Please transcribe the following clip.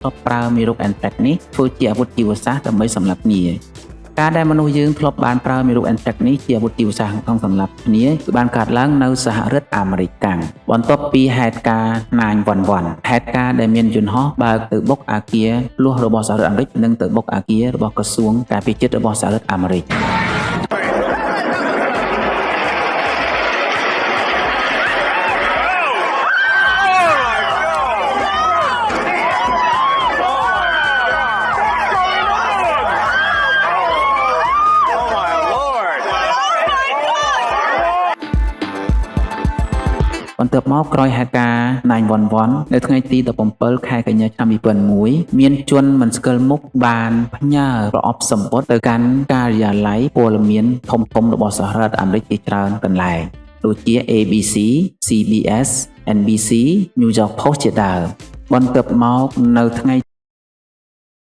ធ្លាប់ប្រើមេរោគ Anthrax នេះធ្វើជាអាវុធជីវសាស្ត្រដើម្បីសម្លាប់គ្នាការដែលមនុស្សយើងធ្លាប់បានប្រើមេរោគ Anthrax នេះជាអាវុធជីវសាស្ត្រក្នុងសម្លាប់គ្នាគឺបានកើតឡើងនៅសហរដ្ឋអាមេរិកកាំងបន្ទាប់ពីហេតុការណ៍911ហេតុការណ៍ដែលមានយន្តហោះបើកទៅបុកអគារលួសរបស់សហរដ្ឋអាមេរិកនិងទៅបុកអគាររបស់ក្រសួងការពារជាតិរបស់សហរដ្ឋអាមេរិកបន្ទាប់មកក្រោយហេតុការណ៍911នៅថ្ងៃទី17ខែកញ្ញាឆ្នាំ2001មានជនមិនស្គាល់មុខបានផ្ញើប្រអប់សម្បត្តិទៅកាន់ការិយាល័យព័ត៌មានធំៗរបស់សហរដ្ឋអាមេរិកជាច្រើនកន្លែងដូចជា ABC, CBS, NBC, New York Post ជាដើមបន្ទាប់មកនៅថ្ងៃ